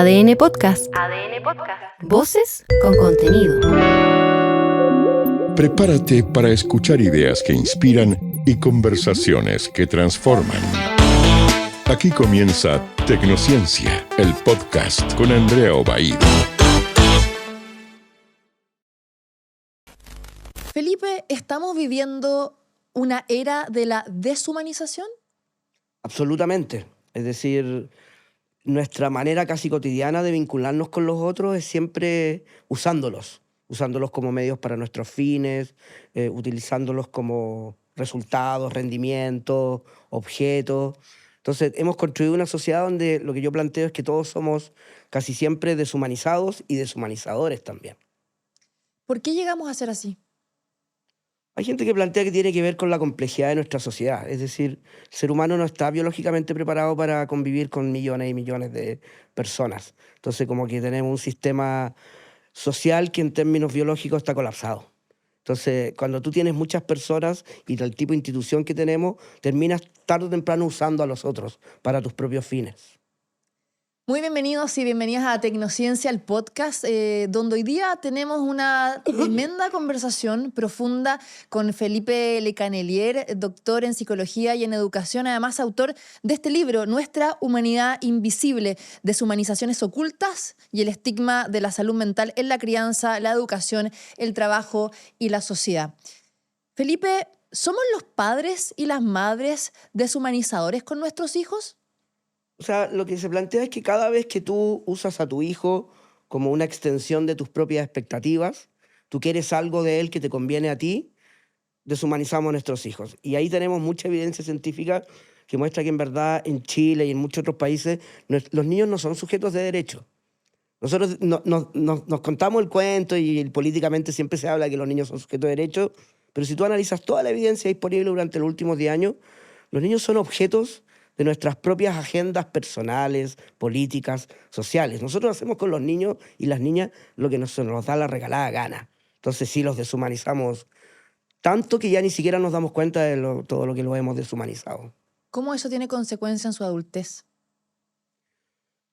ADN Podcast. ADN Podcast. Voces con contenido. Prepárate para escuchar ideas que inspiran y conversaciones que transforman. Aquí comienza Tecnociencia, el podcast con Andrea Obaid. Felipe, ¿estamos viviendo una era de la deshumanización? Absolutamente. Es decir, nuestra manera casi cotidiana de vincularnos con los otros es siempre usándolos como medios para nuestros fines, utilizándolos como resultados, rendimientos, objetos. Entonces, hemos construido una sociedad donde lo que yo planteo es que todos somos casi siempre deshumanizados y deshumanizadores también. ¿Por qué llegamos a ser así? Hay gente que plantea que tiene que ver con la complejidad de nuestra sociedad. Es decir, el ser humano no está biológicamente preparado para convivir con millones y millones de personas. Entonces, como que tenemos un sistema social que en términos biológicos está colapsado. Entonces, cuando tú tienes muchas personas y del tipo de institución que tenemos, terminas tarde o temprano usando a los otros para tus propios fines. Muy bienvenidos y bienvenidas a Tecnociencia, el podcast, donde hoy día tenemos una tremenda conversación profunda con Felipe Lecanelier, doctor en psicología y en educación, además autor de este libro, Nuestra humanidad invisible, deshumanizaciones ocultas y el estigma de la salud mental en la crianza, la educación, el trabajo y la sociedad. Felipe, ¿somos los padres y las madres deshumanizadores con nuestros hijos? O sea, lo que se plantea es que cada vez que tú usas a tu hijo como una extensión de tus propias expectativas, tú quieres algo de él que te conviene a ti, deshumanizamos a nuestros hijos. Y ahí tenemos mucha evidencia científica que muestra que en verdad en Chile y en muchos otros países los niños no son sujetos de derecho. Nosotros nos contamos el cuento y políticamente siempre se habla de que los niños son sujetos de derecho, pero si tú analizas toda la evidencia disponible durante los últimos 10 años, los niños son objetos de nuestras propias agendas personales, políticas, sociales. Nosotros hacemos con los niños y las niñas lo que nos da la regalada gana. Entonces sí los deshumanizamos tanto que ya ni siquiera nos damos cuenta de todo lo que lo hemos deshumanizado. ¿Cómo eso tiene consecuencia en su adultez?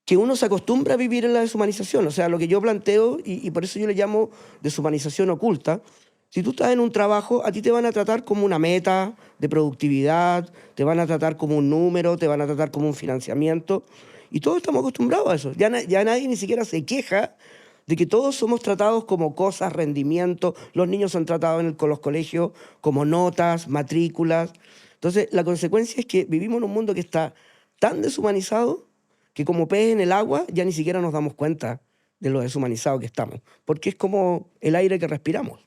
Que uno se acostumbra a vivir en la deshumanización. O sea, lo que yo planteo, y por eso yo le llamo deshumanización oculta. Si tú estás en un trabajo, a ti te van a tratar como una meta de productividad, te van a tratar como un número, te van a tratar como un financiamiento. Y todos estamos acostumbrados a eso. Ya nadie ni siquiera se queja de que todos somos tratados como cosas, rendimientos. Los niños son tratados con los colegios como notas, matrículas. Entonces, la consecuencia es que vivimos en un mundo que está tan deshumanizado que como pez en el agua ya ni siquiera nos damos cuenta de lo deshumanizado que estamos. Porque es como el aire que respiramos.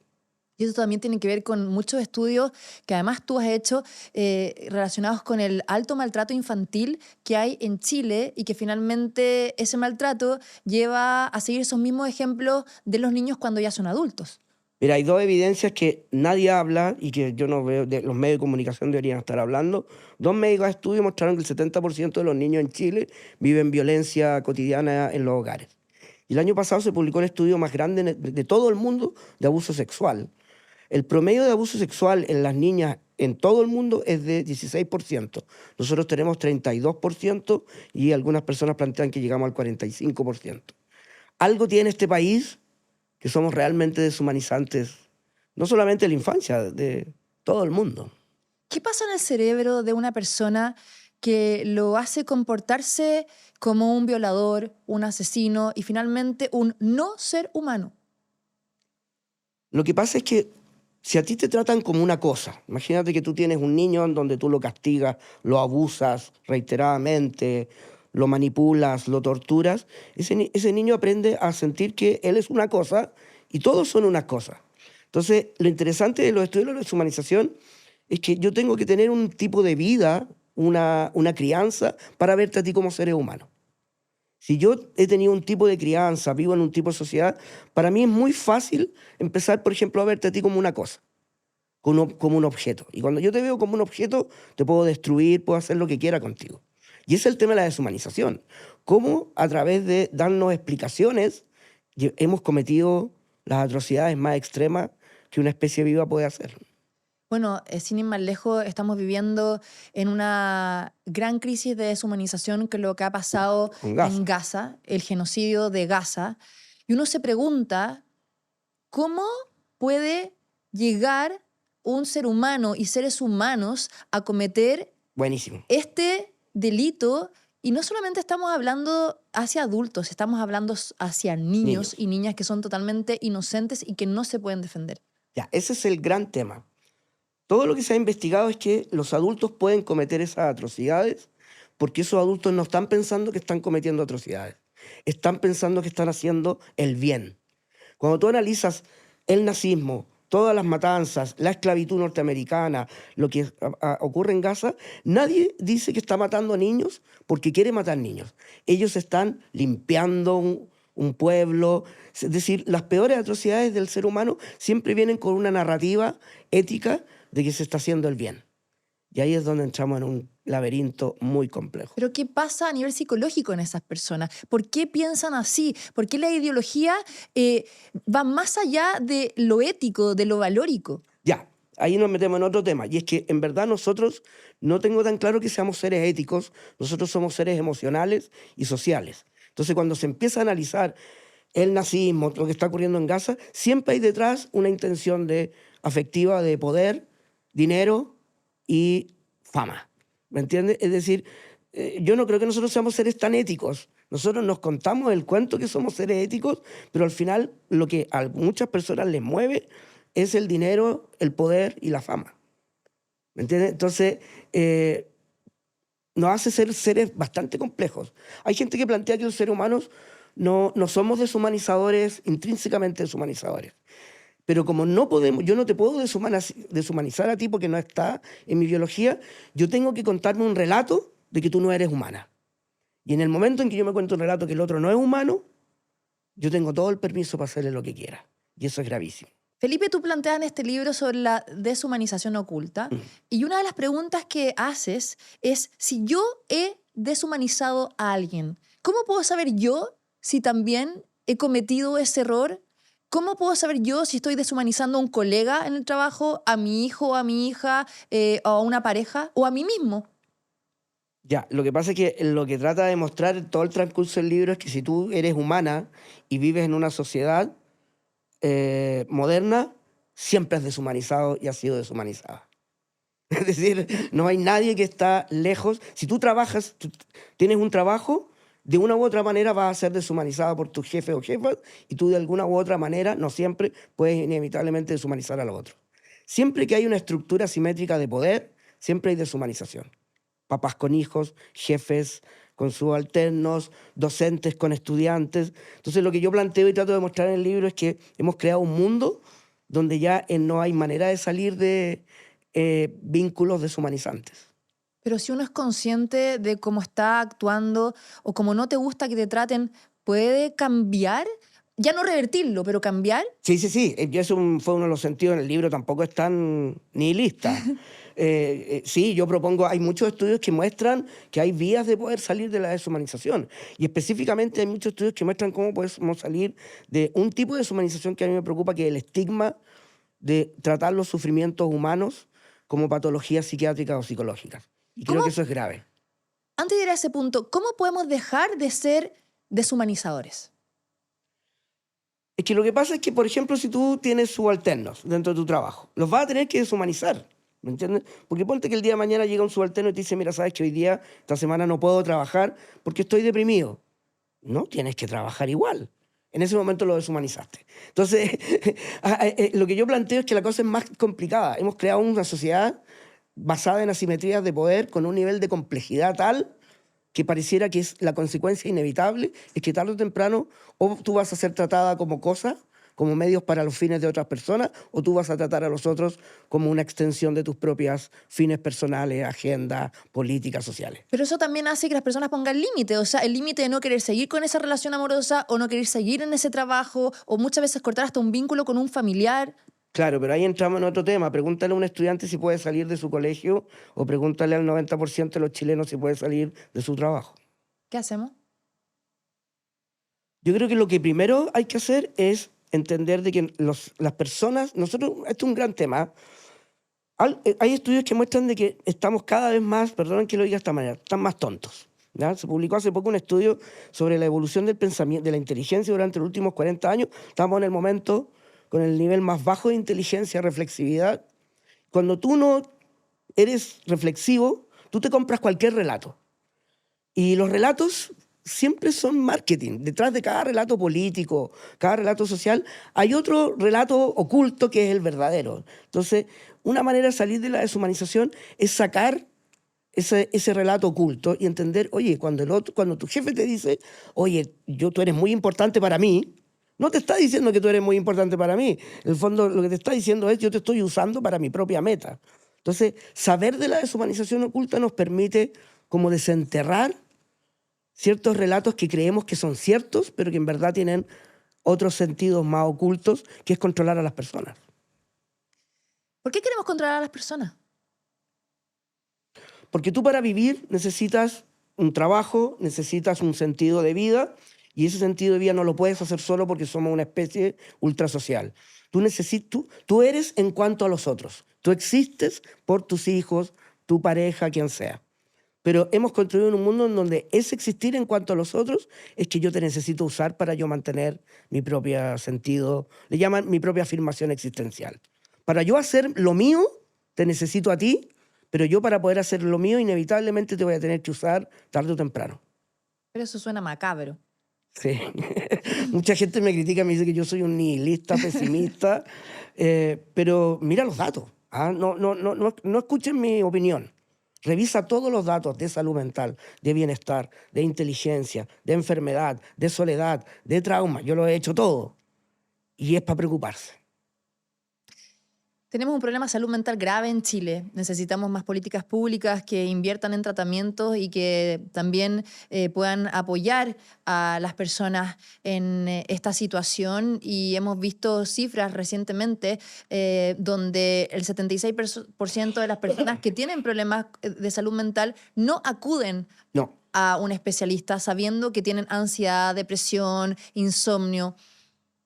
Y eso también tiene que ver con muchos estudios que además tú has hecho relacionados con el alto maltrato infantil que hay en Chile y que finalmente ese maltrato lleva a seguir esos mismos ejemplos de los niños cuando ya son adultos. Mira, hay dos evidencias que nadie habla y que yo no veo, los medios de comunicación deberían estar hablando. Dos médicos de estudio mostraron que el 70% de los niños en Chile viven violencia cotidiana en los hogares. Y el año pasado se publicó el estudio más grande de todo el mundo de abuso sexual. El promedio de abuso sexual en las niñas en todo el mundo es de 16%. Nosotros tenemos 32% y algunas personas plantean que llegamos al 45%. Algo tiene este país que somos realmente deshumanizantes, no solamente de la infancia, de todo el mundo. ¿Qué pasa en el cerebro de una persona que lo hace comportarse como un violador, un asesino y finalmente un no ser humano? Lo que pasa es que si a ti te tratan como una cosa, imagínate que tú tienes un niño en donde tú lo castigas, lo abusas reiteradamente, lo manipulas, lo torturas, ese niño aprende a sentir que él es una cosa y todos son unas cosas. Entonces, lo interesante de los estudios de la deshumanización es que yo tengo que tener un tipo de vida, una crianza, para verte a ti como seres humanos. Si yo he tenido un tipo de crianza, vivo en un tipo de sociedad, para mí es muy fácil empezar, por ejemplo, a verte a ti como una cosa, como un objeto. Y cuando yo te veo como un objeto, te puedo destruir, puedo hacer lo que quiera contigo. Y ese es el tema de la deshumanización. Cómo a través de darnos explicaciones hemos cometido las atrocidades más extremas que una especie viva puede hacer. Bueno, sin ir más lejos, estamos viviendo en una gran crisis de deshumanización que es lo que ha pasado Con Gaza. en Gaza, el genocidio de Gaza. Y uno se pregunta, ¿cómo puede llegar un ser humano y seres humanos a cometer Buenísimo. este delito? Y no solamente estamos hablando hacia adultos, estamos hablando hacia niños y niñas que son totalmente inocentes y que no se pueden defender. Ya, ese es el gran tema. Todo lo que se ha investigado es que los adultos pueden cometer esas atrocidades porque esos adultos no están pensando que están cometiendo atrocidades. Están pensando que están haciendo el bien. Cuando tú analizas el nazismo, todas las matanzas, la esclavitud norteamericana, lo que ocurre en Gaza, nadie dice que está matando a niños porque quiere matar niños. Ellos están limpiando un pueblo. Es decir, las peores atrocidades del ser humano siempre vienen con una narrativa ética de que se está haciendo el bien. Y ahí es donde entramos en un laberinto muy complejo. Pero ¿qué pasa a nivel psicológico en esas personas? ¿Por qué piensan así? ¿Por qué la ideología va más allá de lo ético, de lo valórico? Ya, ahí nos metemos en otro tema. Y es que en verdad nosotros no tengo tan claro que seamos seres éticos, nosotros somos seres emocionales y sociales. Entonces cuando se empieza a analizar el nazismo, lo que está ocurriendo en Gaza, siempre hay detrás una intención afectiva de poder, dinero y fama. ¿Me entiendes? Es decir, yo no creo que nosotros seamos seres tan éticos. Nosotros nos contamos el cuento que somos seres éticos, pero al final lo que a muchas personas les mueve es el dinero, el poder y la fama. ¿Me entiendes? Entonces, nos hace ser seres bastante complejos. Hay gente que plantea que los seres humanos no somos deshumanizadores, intrínsecamente deshumanizadores. Pero como no podemos, yo no te puedo deshumanizar a ti porque no está en mi biología, yo tengo que contarme un relato de que tú no eres humana. Y en el momento en que yo me cuento un relato que el otro no es humano, yo tengo todo el permiso para hacerle lo que quiera. Y eso es gravísimo. Felipe, tú planteas en este libro sobre la deshumanización oculta y una de las preguntas que haces es, si yo he deshumanizado a alguien, ¿cómo puedo saber yo si también he cometido ese error? ¿Cómo puedo saber yo si estoy deshumanizando a un colega en el trabajo, a mi hijo, a mi hija, a una pareja o a mí mismo? Ya, lo que pasa es que lo que trata de mostrar todo el transcurso del libro es que si tú eres humana y vives en una sociedad moderna, siempre has deshumanizado y has sido deshumanizada. Es decir, no hay nadie que está lejos. Si tú trabajas, tú tienes un trabajo, de una u otra manera vas a ser deshumanizado por tu jefe o jefa y tú de alguna u otra manera, no siempre, puedes inevitablemente deshumanizar a los otros. Siempre que hay una estructura simétrica de poder, siempre hay deshumanización. Papás con hijos, jefes con subalternos, docentes con estudiantes. Entonces lo que yo planteo y trato de mostrar en el libro es que hemos creado un mundo donde ya no hay manera de salir de vínculos deshumanizantes. Pero si uno es consciente de cómo está actuando o cómo no te gusta que te traten, ¿puede cambiar? Ya no revertirlo, pero cambiar. Sí. Y eso fue uno de los sentidos en el libro, tampoco es tan nihilista. Sí, yo propongo, hay muchos estudios que muestran que hay vías de poder salir de la deshumanización. Y específicamente hay muchos estudios que muestran cómo podemos salir de un tipo de deshumanización que a mí me preocupa, que es el estigma de tratar los sufrimientos humanos como patologías psiquiátricas o psicológicas. Y creo que eso es grave. Antes de ir a ese punto, ¿cómo podemos dejar de ser deshumanizadores? Es que lo que pasa es que, por ejemplo, si tú tienes subalternos dentro de tu trabajo, los vas a tener que deshumanizar, ¿me entiendes? Porque ponte que el día de mañana llega un subalterno y te dice, mira, sabes que hoy día, esta semana no puedo trabajar porque estoy deprimido. No, tienes que trabajar igual. En ese momento lo deshumanizaste. Entonces, lo que yo planteo es que la cosa es más complicada. Hemos creado una sociedad basada en asimetrías de poder con un nivel de complejidad tal que pareciera que es la consecuencia inevitable, es que tarde o temprano o tú vas a ser tratada como cosa, como medios para los fines de otras personas, o tú vas a tratar a los otros como una extensión de tus propias fines personales, agendas, políticas, sociales. Pero eso también hace que las personas pongan límite, o sea, el límite de no querer seguir con esa relación amorosa o no querer seguir en ese trabajo o muchas veces cortar hasta un vínculo con un familiar. Claro, pero ahí entramos en otro tema. Pregúntale a un estudiante si puede salir de su colegio o pregúntale al 90% de los chilenos si puede salir de su trabajo. ¿Qué hacemos? Yo creo que lo que primero hay que hacer es entender de que las personas, nosotros, esto es un gran tema, Hay estudios que muestran de que estamos cada vez más, perdonen que lo diga de esta manera, están más tontos. ¿Ya? Se publicó hace poco un estudio sobre la evolución del pensamiento, de la inteligencia durante los últimos 40 años. Estamos en el momento con el nivel más bajo de inteligencia, reflexividad. Cuando tú no eres reflexivo, tú te compras cualquier relato. Y los relatos siempre son marketing. Detrás de cada relato político, cada relato social, hay otro relato oculto que es el verdadero. Entonces, una manera de salir de la deshumanización es sacar ese relato oculto y entender, oye, cuando tu jefe te dice, oye, tú eres muy importante para mí, no te está diciendo que tú eres muy importante para mí. En el fondo, lo que te está diciendo es, yo te estoy usando para mi propia meta. Entonces, saber de la deshumanización oculta nos permite como desenterrar ciertos relatos que creemos que son ciertos, pero que en verdad tienen otros sentidos más ocultos, que es controlar a las personas. ¿Por qué queremos controlar a las personas? Porque tú para vivir necesitas un trabajo, necesitas un sentido de vida, y ese sentido de vida no lo puedes hacer solo porque somos una especie ultrasocial. Tú eres en cuanto a los otros. Tú existes por tus hijos, tu pareja, quien sea. Pero hemos construido un mundo en donde ese existir en cuanto a los otros es que yo te necesito usar para yo mantener mi propio sentido, le llaman mi propia afirmación existencial. Para yo hacer lo mío, te necesito a ti, pero yo para poder hacer lo mío inevitablemente te voy a tener que usar tarde o temprano. Pero eso suena macabro. Sí. Mucha gente me critica, me dice que yo soy un nihilista, pesimista, pero mira los datos. No escuchen mi opinión. Revisa todos los datos de salud mental, de bienestar, de inteligencia, de enfermedad, de soledad, de trauma. Yo lo he hecho todo. Y es para preocuparse. Tenemos un problema de salud mental grave en Chile. Necesitamos más políticas públicas que inviertan en tratamientos y que también puedan apoyar a las personas en esta situación. Y hemos visto cifras recientemente donde el 76% de las personas que tienen problemas de salud mental no acuden a un especialista sabiendo que tienen ansiedad, depresión, insomnio.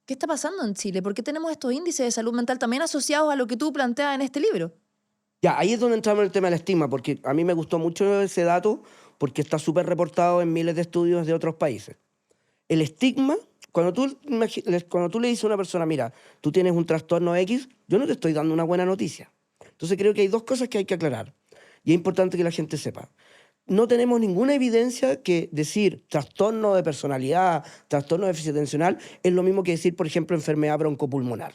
¿Qué está pasando en Chile? ¿Por qué tenemos estos índices de salud mental también asociados a lo que tú planteas en este libro? Ya, ahí es donde entramos en el tema del estigma, porque a mí me gustó mucho ese dato porque está súper reportado en miles de estudios de otros países. El estigma, cuando tú le dices a una persona, mira, tú tienes un trastorno X, yo no te estoy dando una buena noticia. Entonces creo que hay dos cosas que hay que aclarar y es importante que la gente sepa. No tenemos ninguna evidencia que decir trastorno de personalidad, trastorno de déficit atencional, es lo mismo que decir, por ejemplo, enfermedad broncopulmonar.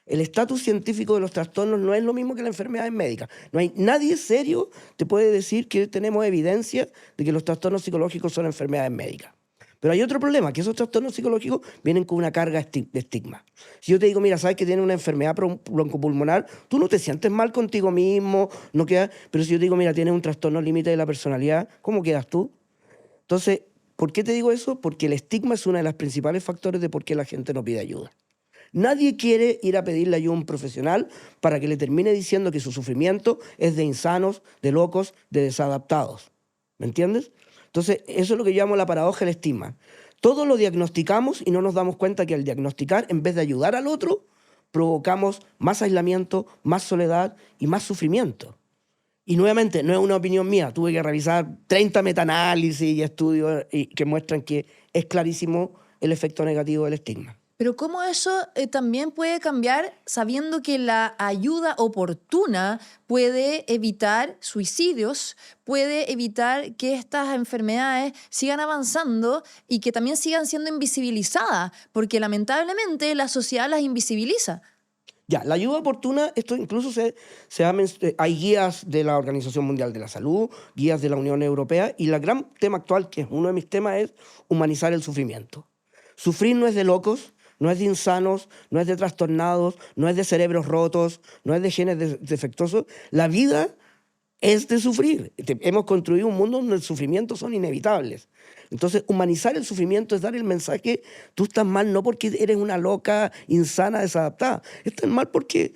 El estatus científico de los trastornos no es lo mismo que la enfermedad médica. No hay nadie serio te puede decir que tenemos evidencia de que los trastornos psicológicos son enfermedades médicas. Pero hay otro problema, que esos trastornos psicológicos vienen con una carga de estigma. Si yo te digo, mira, sabes que tienes una enfermedad broncopulmonar, tú no te sientes mal contigo mismo, no quedas, pero si yo te digo, mira, tienes un trastorno límite de la personalidad, ¿cómo quedas tú? Entonces, ¿por qué te digo eso? Porque el estigma es uno de los principales factores de por qué la gente no pide ayuda. Nadie quiere ir a pedirle ayuda a un profesional para que le termine diciendo que su sufrimiento es de insanos, de locos, de desadaptados. ¿Me entiendes? Entonces, eso es lo que yo llamo la paradoja del estigma. Todo lo diagnosticamos y no nos damos cuenta que al diagnosticar, en vez de ayudar al otro, provocamos más aislamiento, más soledad y más sufrimiento. Y nuevamente, no es una opinión mía. Tuve que revisar 30 metaanálisis y estudios que muestran que es clarísimo el efecto negativo del estigma. Pero ¿cómo eso también puede cambiar sabiendo que la ayuda oportuna puede evitar suicidios, puede evitar que estas enfermedades sigan avanzando y que también sigan siendo invisibilizadas? Porque lamentablemente la sociedad las invisibiliza. Ya, la ayuda oportuna, esto incluso hay guías de la Organización Mundial de la Salud, guías de la Unión Europea, y el gran tema actual, que es uno de mis temas, es humanizar el sufrimiento. Sufrir no es de locos, no es de insanos, no es de trastornados, no es de cerebros rotos, no es de genes defectuosos. La vida es de sufrir. Hemos construido un mundo donde el sufrimiento son inevitables. Entonces, humanizar el sufrimiento es dar el mensaje, tú estás mal no porque eres una loca, insana, desadaptada. Estás mal porque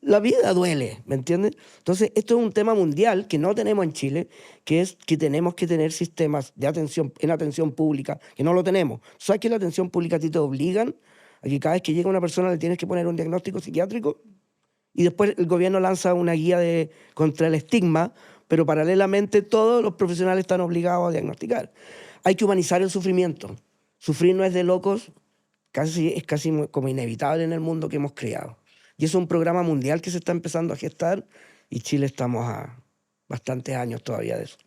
la vida duele, ¿me entiendes? Entonces, esto es un tema mundial que no tenemos en Chile, que es que tenemos que tener sistemas de atención pública, que no lo tenemos. ¿Sabes que en la atención pública a ti te obligan a que cada vez que llega una persona le tienes que poner un diagnóstico psiquiátrico? y después el gobierno lanza una guía contra el estigma, pero paralelamente todos los profesionales están obligados a diagnosticar. Hay que humanizar el sufrimiento. Sufrir no es de locos, es casi como inevitable en el mundo que hemos creado. Y es un programa mundial que se está empezando a gestar y Chile estamos a bastantes años todavía de eso.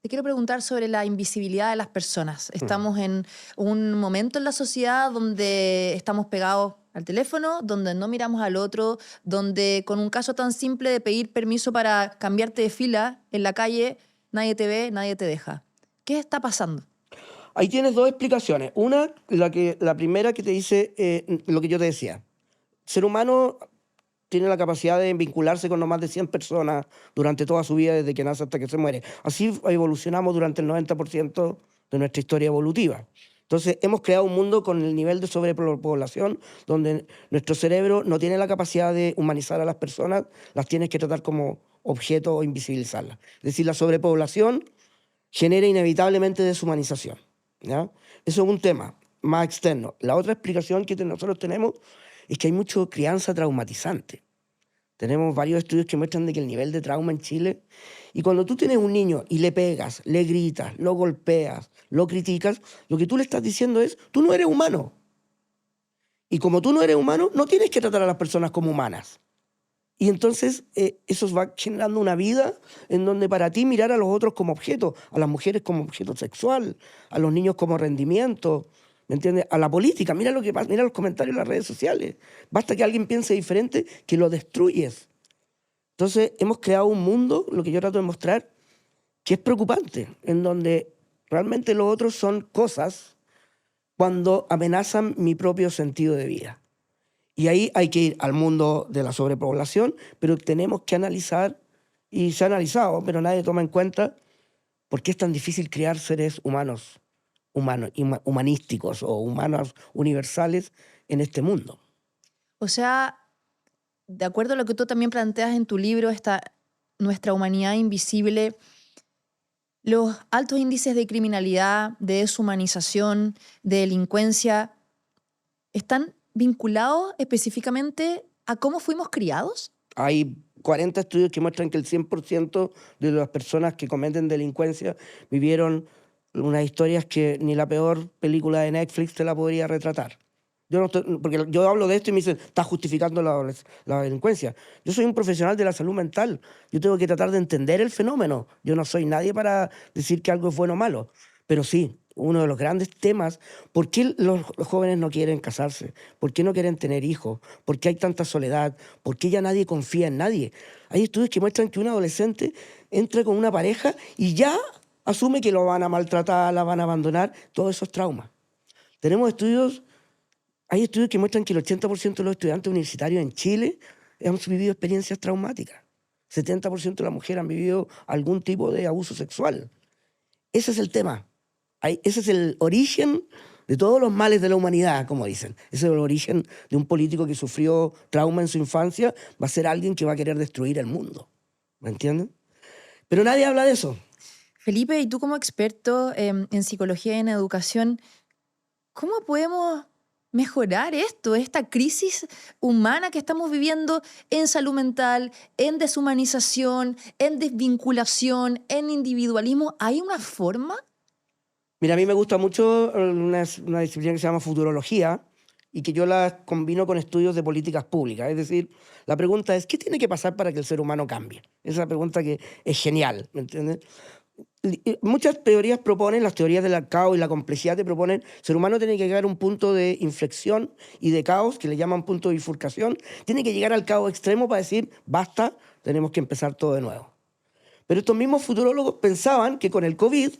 Te quiero preguntar sobre la invisibilidad de las personas. Estamos en un momento en la sociedad donde estamos pegados al teléfono, donde no miramos al otro, donde con un caso tan simple de pedir permiso para cambiarte de fila en la calle, nadie te ve, nadie te deja. ¿Qué está pasando? Ahí tienes dos explicaciones. Una, la primera que te dice lo que yo te decía. El ser humano tiene la capacidad de vincularse con no más de 100 personas durante toda su vida, desde que nace hasta que se muere. Así evolucionamos durante el 90% de nuestra historia evolutiva. Entonces, hemos creado un mundo con el nivel de sobrepoblación donde nuestro cerebro no tiene la capacidad de humanizar a las personas, las tienes que tratar como objeto o invisibilizarlas. Es decir, la sobrepoblación genera inevitablemente deshumanización, ¿ya? Eso es un tema más externo. La otra explicación que nosotros tenemos es que hay mucha crianza traumatizante. Tenemos varios estudios que muestran de que el nivel de trauma en Chile... Y cuando tú tienes un niño y le pegas, le gritas, lo golpeas, lo criticas, lo que tú le estás diciendo es, tú no eres humano. Y como tú no eres humano, no tienes que tratar a las personas como humanas. Y entonces eso va generando una vida en donde para ti mirar a los otros como objetos, a las mujeres como objeto sexual, a los niños como rendimiento, ¿me entiendes? A la política, mira lo que pasa, mira los comentarios en las redes sociales. Basta que alguien piense diferente que lo destruyes. Entonces hemos creado un mundo, lo que yo trato de mostrar, que es preocupante, en donde realmente los otros son cosas cuando amenazan mi propio sentido de vida. Y ahí hay que ir al mundo de la sobrepoblación, pero tenemos que analizar, y se ha analizado, pero nadie toma en cuenta por qué es tan difícil crear seres humanísticos o humanos universales en este mundo. O sea, de acuerdo a lo que tú también planteas en tu libro, nuestra humanidad invisible, los altos índices de criminalidad, de deshumanización, de delincuencia, ¿están vinculados específicamente a cómo fuimos criados? Hay 40 estudios que muestran que el 100% de las personas que cometen delincuencia vivieron unas historias que ni la peor película de Netflix te la podría retratar. Porque yo hablo de esto y me dicen, estás justificando la delincuencia. Yo soy un profesional de la salud mental. Yo tengo que tratar de entender el fenómeno. Yo no soy nadie para decir que algo es bueno o malo. Pero sí, uno de los grandes temas, ¿por qué los jóvenes no quieren casarse? ¿Por qué no quieren tener hijos? ¿Por qué hay tanta soledad? ¿Por qué ya nadie confía en nadie? Hay estudios que muestran que un adolescente entra con una pareja y ya asume que lo van a maltratar, la van a abandonar, todos esos traumas. Hay estudios que muestran que el 80% de los estudiantes universitarios en Chile han vivido experiencias traumáticas. 70% de las mujeres han vivido algún tipo de abuso sexual. Ese es el tema. Ese es el origen de todos los males de la humanidad, como dicen. Ese es el origen de un político que sufrió trauma en su infancia. Va a ser alguien que va a querer destruir el mundo. ¿Me entienden? Pero nadie habla de eso. Felipe, y tú como experto en psicología y en educación, ¿cómo podemos mejorar esta crisis humana que estamos viviendo en salud mental, en deshumanización, en desvinculación, en individualismo? ¿Hay una forma? Mira, a mí me gusta mucho una disciplina que se llama futurología y que yo la combino con estudios de políticas públicas. Es decir, la pregunta es, ¿qué tiene que pasar para que el ser humano cambie? Esa es la pregunta que es genial, ¿me entiendes? Muchas teorías proponen, las teorías del caos y la complejidad te proponen, el ser humano tiene que llegar a un punto de inflexión y de caos, que le llaman punto de bifurcación, tiene que llegar al caos extremo para decir, basta, tenemos que empezar todo de nuevo. Pero estos mismos futurólogos pensaban que con el COVID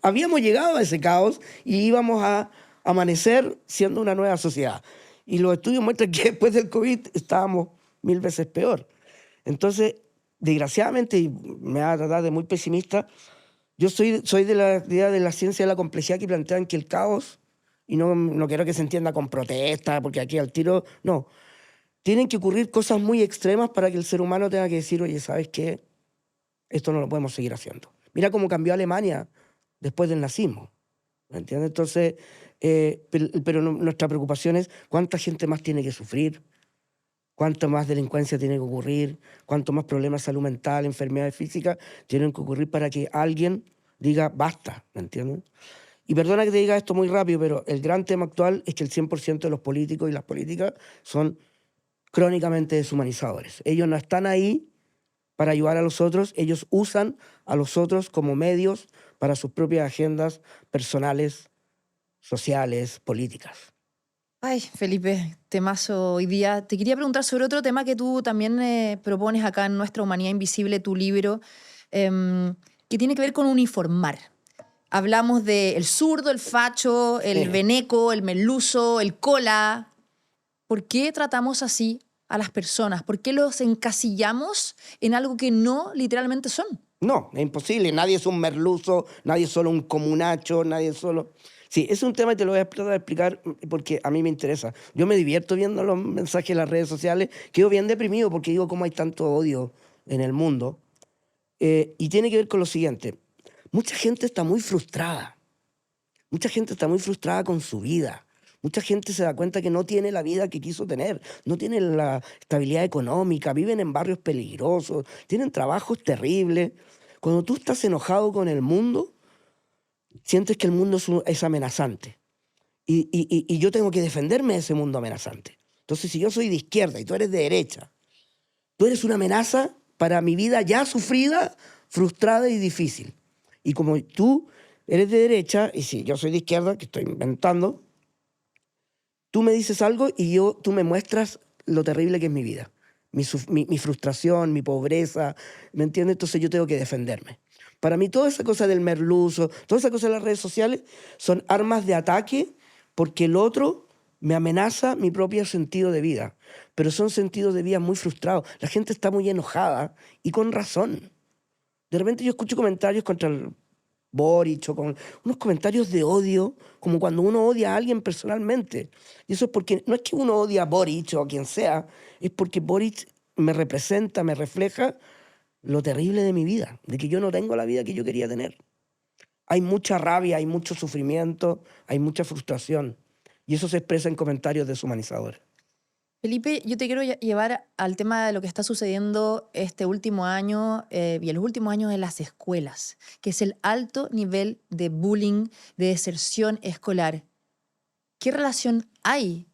habíamos llegado a ese caos y íbamos a amanecer siendo una nueva sociedad. Y los estudios muestran que después del COVID estábamos 1000 veces peor. Entonces, desgraciadamente, y me va a tratar de muy pesimista, yo soy de la idea de la ciencia de la complejidad que plantean que el caos, y no quiero que se entienda con protesta, porque aquí al tiro, no. Tienen que ocurrir cosas muy extremas para que el ser humano tenga que decir, oye, ¿sabes qué? Esto no lo podemos seguir haciendo. Mira cómo cambió Alemania después del nazismo. ¿Me entiendes? Entonces, pero nuestra preocupación es cuánta gente más tiene que sufrir, cuánta más delincuencia tiene que ocurrir, cuánto más problemas de salud mental, enfermedades físicas tienen que ocurrir para que alguien diga basta, ¿me entiendes? Y perdona que te diga esto muy rápido, pero el gran tema actual es que el 100% de los políticos y las políticas son crónicamente deshumanizadores. Ellos no están ahí para ayudar a los otros, ellos usan a los otros como medios para sus propias agendas personales, sociales, políticas. Ay, Felipe, temazo hoy día. Te quería preguntar sobre otro tema que tú también propones acá en Nuestra Humanidad Invisible, tu libro, que tiene que ver con uniformar. Hablamos del zurdo, el facho, el veneco, el merluzo, el cola. ¿Por qué tratamos así a las personas? ¿Por qué los encasillamos en algo que no literalmente son? No, es imposible. Nadie es un merluzo, nadie es solo un comunacho, nadie es solo... Sí, es un tema que te lo voy a tratar de explicar porque a mí me interesa. Yo me divierto viendo los mensajes en las redes sociales, quedo bien deprimido porque digo cómo hay tanto odio en el mundo. Y tiene que ver con lo siguiente. Mucha gente está muy frustrada. Mucha gente está muy frustrada con su vida. Mucha gente se da cuenta que no tiene la vida que quiso tener, no tiene la estabilidad económica, viven en barrios peligrosos, tienen trabajos terribles. Cuando tú estás enojado con el mundo, sientes que el mundo es amenazante. Y yo tengo que defenderme de ese mundo amenazante. Entonces, si yo soy de izquierda y tú eres de derecha, tú eres una amenaza para mi vida ya sufrida, frustrada y difícil. Y como tú eres de derecha, y si yo soy de izquierda, que estoy inventando, tú me dices algo y tú me muestras lo terrible que es mi vida. Mi frustración, mi pobreza, ¿me entiendes? Entonces yo tengo que defenderme. Para mí toda esa cosa del merluzo, toda esa cosa de las redes sociales son armas de ataque porque el otro me amenaza mi propio sentido de vida. Pero son sentidos de vida muy frustrados. La gente está muy enojada y con razón. De repente yo escucho comentarios contra el Boric o con unos comentarios de odio, como cuando uno odia a alguien personalmente. Y eso es porque no es que uno odia a Boric o a quien sea, es porque Boric me representa, me refleja lo terrible de mi vida, de que yo no tengo la vida que yo quería tener. Hay mucha rabia, hay mucho sufrimiento, hay mucha frustración. Y eso se expresa en comentarios deshumanizadores. Felipe, yo te quiero llevar al tema de lo que está sucediendo este último año y en los últimos años en las escuelas, que es el alto nivel de bullying, de deserción escolar. ¿Qué relación hay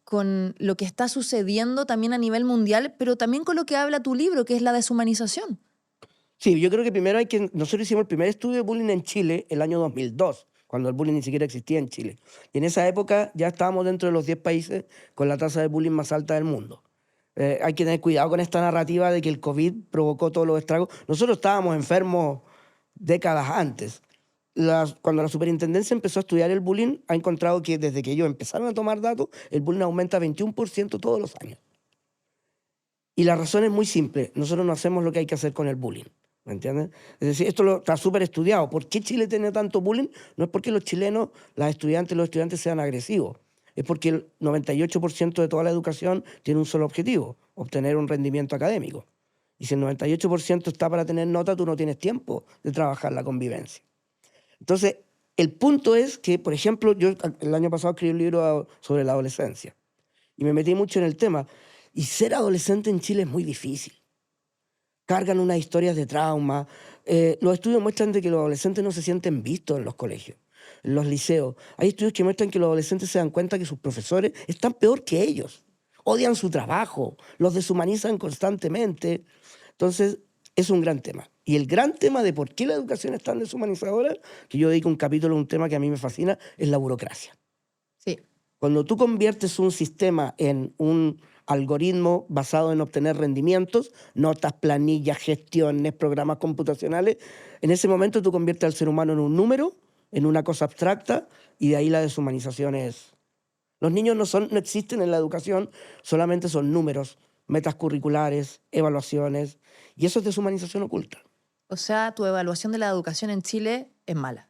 con lo que está sucediendo también a nivel mundial, pero también con lo que habla tu libro, que es la deshumanización? Sí, yo creo que primero nosotros hicimos el primer estudio de bullying en Chile el año 2002, cuando el bullying ni siquiera existía en Chile. Y en esa época ya estábamos dentro de los 10 países con la tasa de bullying más alta del mundo. Hay que tener cuidado con esta narrativa de que el COVID provocó todos los estragos. Nosotros estábamos enfermos décadas antes. Cuando la superintendencia empezó a estudiar el bullying, ha encontrado que desde que ellos empezaron a tomar datos, el bullying aumenta 21% todos los años. Y la razón es muy simple. Nosotros no hacemos lo que hay que hacer con el bullying. ¿Me entiendes? Es decir, esto está súper estudiado. ¿Por qué Chile tiene tanto bullying? No es porque los chilenos, los estudiantes sean agresivos. Es porque el 98% de toda la educación tiene un solo objetivo, obtener un rendimiento académico. Y si el 98% está para tener nota, tú no tienes tiempo de trabajar la convivencia. Entonces, el punto es que, por ejemplo, yo el año pasado escribí un libro sobre la adolescencia y me metí mucho en el tema. Y ser adolescente en Chile es muy difícil. Cargan unas historias de trauma. Los estudios muestran de que los adolescentes no se sienten vistos en los colegios, en los liceos. Hay estudios que muestran que los adolescentes se dan cuenta que sus profesores están peor que ellos. Odian su trabajo, los deshumanizan constantemente. Entonces, es un gran tema. Y el gran tema de por qué la educación es tan deshumanizadora, que yo dedico un capítulo a un tema que a mí me fascina, es la burocracia. Sí. Cuando tú conviertes un sistema en un algoritmo basado en obtener rendimientos, notas, planillas, gestiones, programas computacionales, en ese momento tú conviertes al ser humano en un número, en una cosa abstracta, y de ahí la deshumanización es... Los niños no existen en la educación, solamente son números, metas curriculares, evaluaciones, y eso es deshumanización oculta. O sea, tu evaluación de la educación en Chile es mala.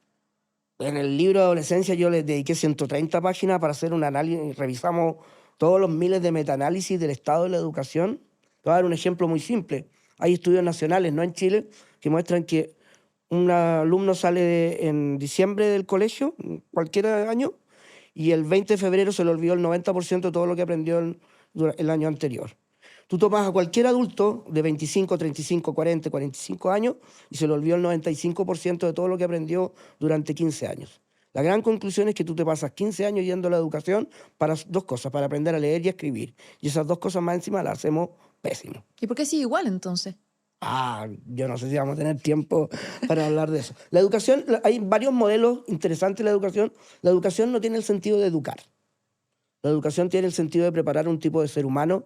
En el libro de adolescencia yo les dediqué 130 páginas para hacer un análisis, revisamos todos los miles de metaanálisis del estado de la educación. Te voy a dar un ejemplo muy simple. Hay estudios nacionales, no en Chile, que muestran que un alumno sale en diciembre del colegio, cualquier año, y el 20 de febrero se le olvidó el 90% de todo lo que aprendió el año anterior. Tú tomas a cualquier adulto de 25, 35, 40, 45 años y se le olvidó el 95% de todo lo que aprendió durante 15 años. La gran conclusión es que tú te pasas 15 años yendo a la educación para dos cosas, para aprender a leer y a escribir. Y esas dos cosas más encima las hacemos pésimo. ¿Y por qué sigue igual entonces? Yo no sé si vamos a tener tiempo para hablar de eso. La educación, hay varios modelos interesantes de la educación. La educación no tiene el sentido de educar. La educación tiene el sentido de preparar un tipo de ser humano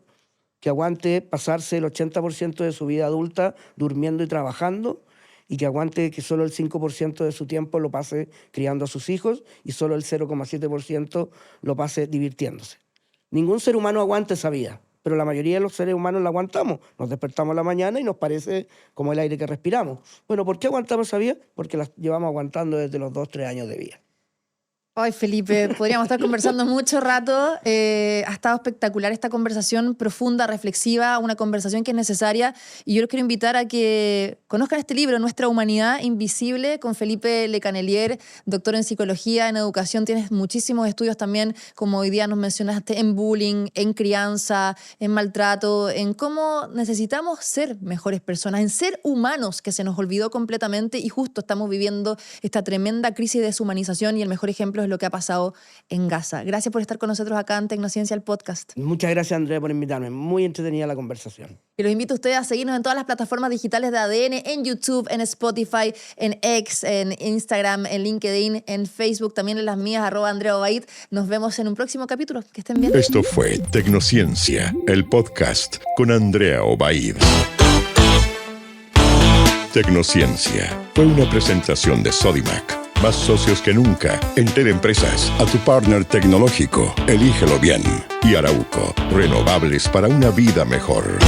que aguante pasarse el 80% de su vida adulta durmiendo y trabajando, y que aguante que solo el 5% de su tiempo lo pase criando a sus hijos y solo el 0,7% lo pase divirtiéndose. Ningún ser humano aguanta esa vida, pero la mayoría de los seres humanos la aguantamos. Nos despertamos a la mañana y nos parece como el aire que respiramos. Bueno, ¿por qué aguantamos esa vida? Porque la llevamos aguantando desde los 2-3 años de vida. Ay, Felipe, podríamos estar conversando mucho rato. Ha estado espectacular esta conversación profunda, reflexiva, una conversación que es necesaria. Y yo los quiero invitar a que conozcan este libro, Nuestra Humanidad Invisible, con Felipe Lecanelier, doctor en psicología, en educación. Tienes muchísimos estudios también, como hoy día nos mencionaste, en bullying, en crianza, en maltrato, en cómo necesitamos ser mejores personas, en ser humanos, que se nos olvidó completamente. Y justo estamos viviendo esta tremenda crisis de deshumanización, y el mejor ejemplo es lo que ha pasado en Gaza. Gracias por estar con nosotros acá en Tecnociencia, el podcast. Muchas gracias, Andrea, por invitarme. Muy entretenida la conversación. Y los invito a ustedes a seguirnos en todas las plataformas digitales de ADN, en YouTube, en Spotify, en X, en Instagram, en LinkedIn, en Facebook, también en las mías, @AndreaObaid. Nos vemos en un próximo capítulo. Que estén bien. Esto fue Tecnociencia, el podcast con Andrea Obaid. Tecnociencia fue una presentación de Sodimac. Más socios que nunca en Teleempresas. A tu partner tecnológico, elígelo bien. Y Arauco, renovables para una vida mejor.